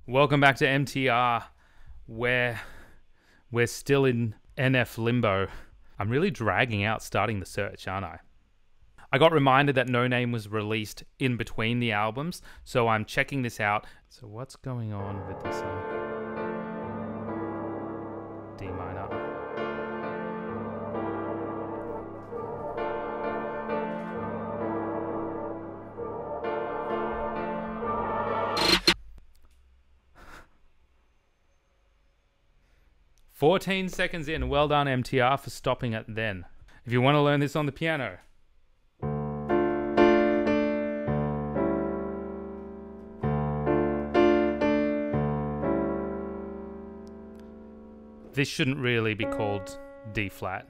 Welcome back to MTR, where we're still in NF limbo. I'm really dragging out starting the search, aren't I? I got reminded that No Name was released in between the albums, so I'm checking this out. So what's going on with this D minor? "14 seconds in. Well done, MTR, for stopping it then. If you want to learn this on the piano." This shouldn't really be called D flat,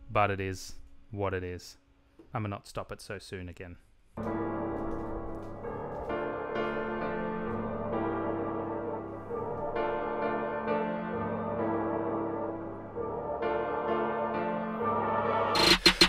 but it is what it is. I'm gonna not stop it so soon again.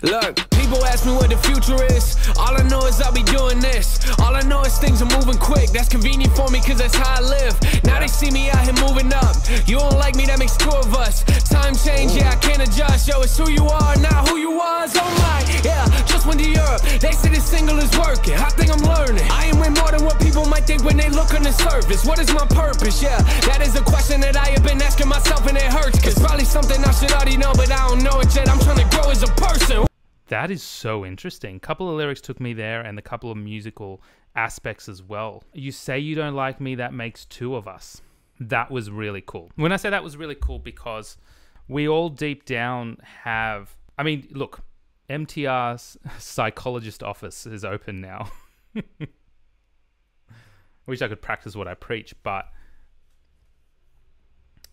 Look, people ask me what the future is. All I know is I'll be doing this. All I know is things are moving quick. That's convenient for me cause that's how I live. Now they see me out here moving up. You don't like me, that makes two of us. Time change, yeah, I can't adjust. Yo, it's who you are, not who you was. Oh my, yeah, just went to Europe. They say this single is working. I think I'm learning. I am way more than what people might think when they look on the surface. What is my purpose? Yeah, that is a question that I have been asking myself and it hurts. Cause probably something I should already know, but I don't know it yet. I'm trying to grow as a person. That is so interesting. A couple of lyrics took me there and a couple of musical aspects as well. You say you don't like me, that makes two of us. That was really cool. When I say that was really cool, because we all deep down have... I mean, look, MTR's psychologist office is open now. I wish I could practice what I preach, but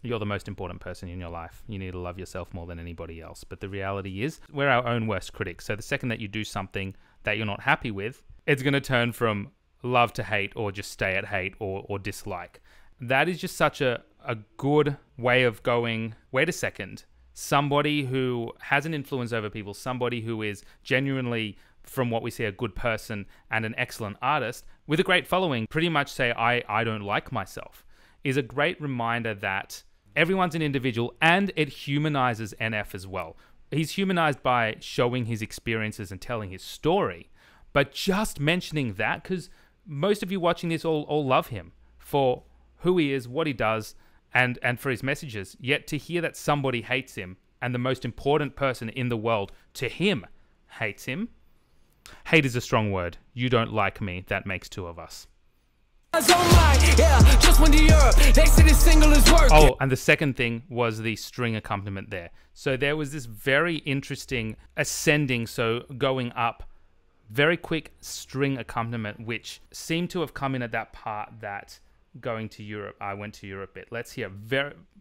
you're the most important person in your life. You need to love yourself more than anybody else. But the reality is, we're our own worst critics. So the second that you do something that you're not happy with, it's going to turn from love to hate, or just stay at hate, or dislike. That is just such a good way of going, wait a second, somebody who has an influence over people, somebody who is genuinely, from what we see, a good person and an excellent artist with a great following, pretty much say, I don't like myself, is a great reminder that everyone's an individual, and it humanizes NF as well. He's humanized by showing his experiences and telling his story, but just mentioning that, because most of you watching this all love him for who he is, what he does, and for his messages. Yet to hear that somebody hates him, and the most important person in the world to him hates him. Hate is a strong word. You don't like me, that makes two of us. Oh, and the second thing was the string accompaniment there. So there was this very interesting ascending, so going up, very quick string accompaniment, which seemed to have come in at that part that going to Europe, I went to Europe bit. Let's hear.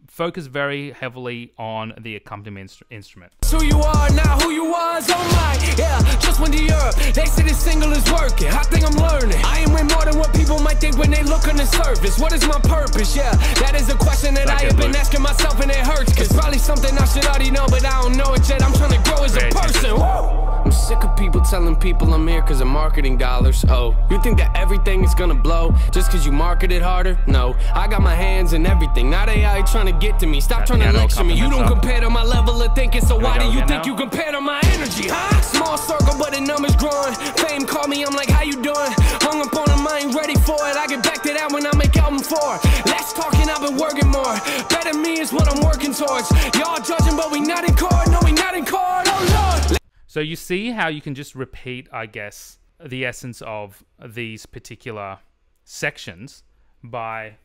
Focus very heavily on the accompaniment instrument. Who you are, not who you was. Oh my, yeah, just went to Europe. They say this single is working. I think I'm learning. I am way more than what people might think when they look on the surface. What is my purpose? Yeah, that is a question that I have been asking myself and it hurts. Cause probably something I should already know, but I don't know it yet. I'm trying to grow as a person. Whoa. I'm sick of people telling people I'm here cause of marketing dollars. Oh, you think that everything is gonna blow just cause you market it harder? No, I got my hands in everything. Now they out here trying to get to me. Stop trying to lecture me. You don't compare to my level of thinking, so why do you think you compare to my energy, huh? Small circle, but the numbers growing. Fame call me, I'm like, how you doing? Hung up on a mind, ready for it. I get back to that when I make album 4. Less talking, I've been working more. Better me is what I'm working towards. Y'all judging, but we not in court. No, we not in court. Oh Lord. So you see how you can just repeat, I guess, the essence of these particular sections by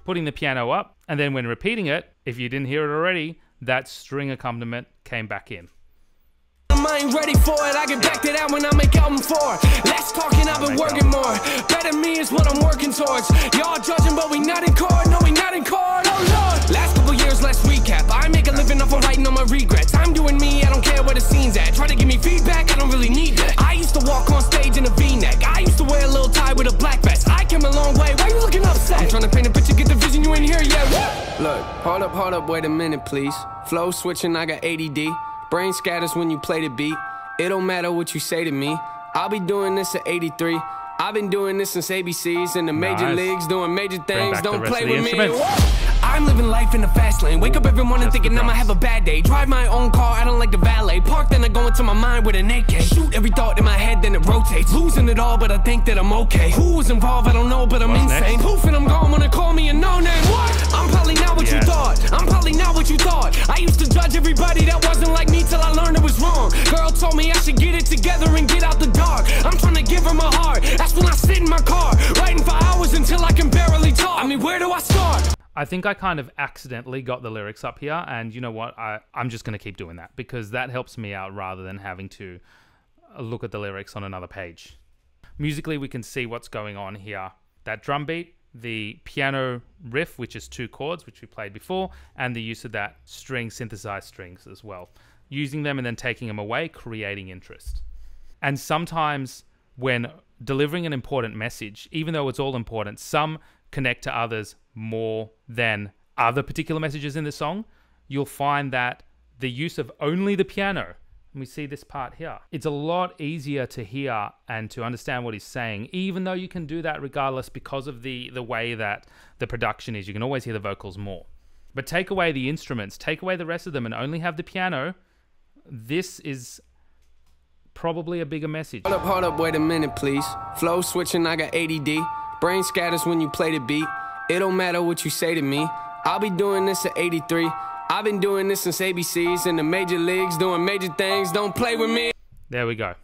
putting the piano up, and then when repeating it, if you didn't hear it already, that string accompaniment came back in. Mind ready for it. I get back to that when I make album 4. Less talking, I've been working more. Better me is what I'm working towards. Y'all judging, but we not in court. No, we not in court. Oh Lord. Last couple years, let's recap. I make a living off of writing on my regrets. I'm doing me, I don't care where the scene's at. Try to give me feedback, I don't really need that. I used to walk on stage in a V-neck. I used to wear a little tie with a black vest. I came a long way. Why you looking upset? I'm trying to paint a picture, get the vision. You ain't here yet. What? Look, hold up, wait a minute, please. Flow switching, I got ADD. Brain scatters when you play the beat. It don't matter what you say to me. I'll be doing this at 83. I've been doing this since ABCs in the major Nice. leagues, doing major Bring things. back the Don't rest play of the with me. instruments. Whoa. I'm living life in the fast lane. Wake up every morning Just the thinking I'ma drums. have a bad day. Drive my own car, I don't like the valet. Park, then I go into my mind with an AK. Shoot every thought in my head, then it rotates. Losing it all, but I think that I'm okay. Who was involved, I don't know, but I'm What's insane. next? Poof, and I'm gone when they call me a no-name. What? I'm probably not what you Yes. thought. I'm probably not what you thought. I used to judge everybody that wasn't like me till I learned it was wrong. Girl told me I should get it together and get out the dark. I'm trying to give her my heart. That's when I sit in my car, writing for hours until I can barely talk. I mean, where do I start? I think I kind of accidentally got the lyrics up here, and you know what? I'm just going to keep doing that because that helps me out rather than having to look at the lyrics on another page. Musically, we can see what's going on here. That drum beat, the piano riff, which is 2 chords, which we played before, and the use of that synthesized strings as well. Using them and then taking them away, creating interest. And sometimes when delivering an important message, even though it's all important, some connect to others more than other particular messages in the song. You'll find that the use of only the piano, and we see this part here, it's a lot easier to hear and to understand what he's saying, even though you can do that regardless because of the way that the production is. You can always hear the vocals more. But take away the instruments, take away the rest of them, and only have the piano. This is probably a bigger message. Hold up, wait a minute, please. Flow switching, I got ADD. Brain scatters when you play the beat. It don't matter what you say to me. I'll be doing this at 83. I've been doing this since ABCs in the major leagues, doing major things. Don't play with me. There we go.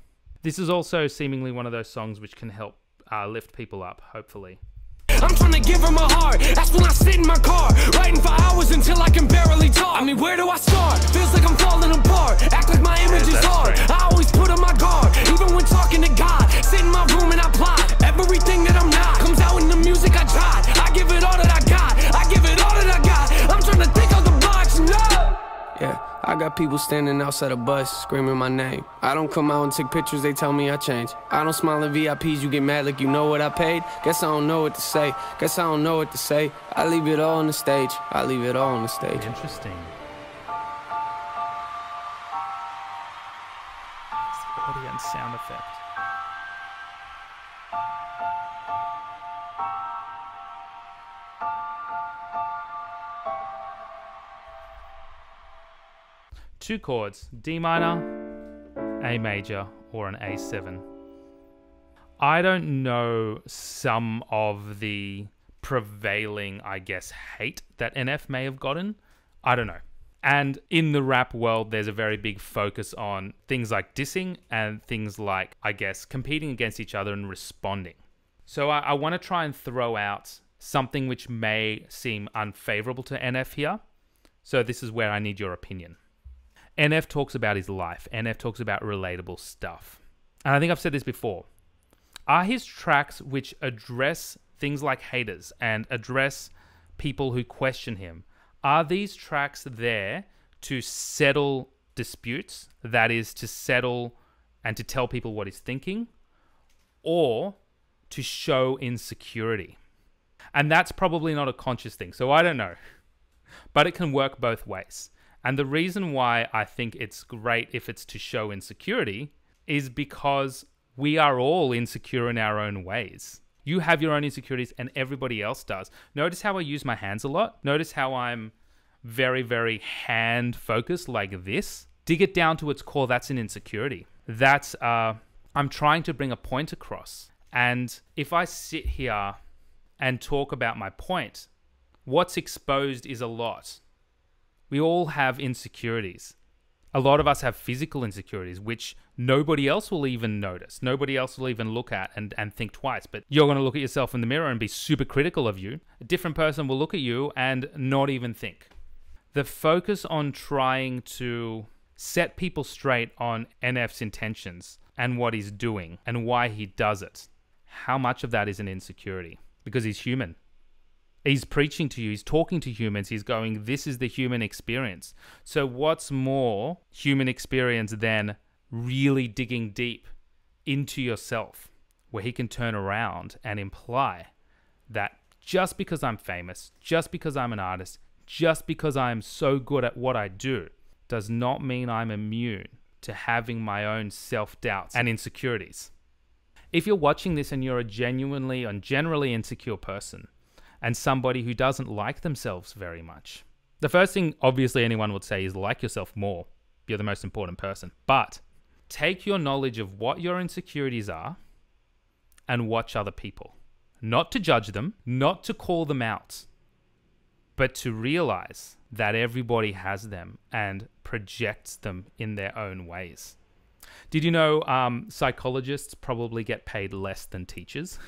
This is also seemingly one of those songs which can help lift people up, hopefully. I'm trying to give her my heart. That's when I sit in my car, writing for hours until I can barely talk. I mean, where do I start? Feels like I'm falling apart. Act like my image is That's hard. strange. I always put on my guard, even when talking to God. Sit in my room and I plot. Everything that I'm not comes out in the music I tried. I give it all that I got. I give it all that I got. I'm trying to think out the box, no. Yeah, I got people standing outside a bus screaming my name. I don't come out and take pictures, they tell me I changed. I don't smile at VIPs, you get mad like you know what I paid. Guess I don't know what to say. Guess I don't know what to say. I leave it all on the stage. I leave it all on the stage. Interesting. It's the audio and sound effect. Two chords, D minor, A major, or an A7. I don't know some of the prevailing, I guess, hate that NF may have gotten. I don't know. And in the rap world, there's a very big focus on things like dissing and things like, I guess, competing against each other and responding. So I want to try and throw out something which may seem unfavorable to NF here. So this is where I need your opinion. NF talks about his life. NF talks about relatable stuff. And I think I've said this before. Are his tracks which address things like haters and address people who question him, are these tracks there to settle disputes? That is, to settle and to tell people what he's thinking? Or to show insecurity? And that's probably not a conscious thing, so I don't know. But it can work both ways. And the reason why I think it's great if it's to show insecurity is because we are all insecure in our own ways. You have your own insecurities and everybody else does. Notice how I use my hands a lot. Notice how I'm very, very hand focused like this. Dig it down to its core. That's an insecurity. That's, I'm trying to bring a point across. And if I sit here and talk about my point, what's exposed is a lot. We all have insecurities. A lot of us have physical insecurities, which nobody else will even notice. Nobody else will even look at and think twice. But you're going to look at yourself in the mirror and be super critical of you. A different person will look at you and not even think. The focus on trying to set people straight on NF's intentions and what he's doing and why he does it. How much of that is an insecurity? Because he's human. He's preaching to you, he's talking to humans, he's going, this is the human experience. So what's more human experience than really digging deep into yourself, where he can turn around and imply that just because I'm famous, just because I'm an artist, just because I'm so good at what I do, does not mean I'm immune to having my own self-doubts and insecurities. If you're watching this and you're a genuinely and generally insecure person and somebody who doesn't like themselves very much, the first thing obviously anyone would say is like yourself more. You're the most important person. But take your knowledge of what your insecurities are and watch other people. Not to judge them, not to call them out, but to realize that everybody has them and projects them in their own ways. Did you know psychologists probably get paid less than teachers?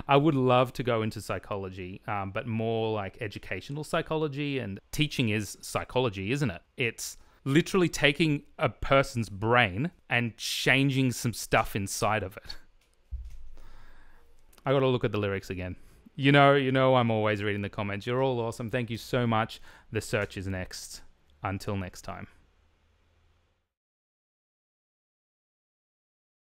I would love to go into psychology, but more like educational psychology, and teaching is psychology, isn't it? It's literally taking a person's brain and changing some stuff inside of it. I got to look at the lyrics again. You know, I'm always reading the comments. You're all awesome. Thank you so much. The search is next. Until next time.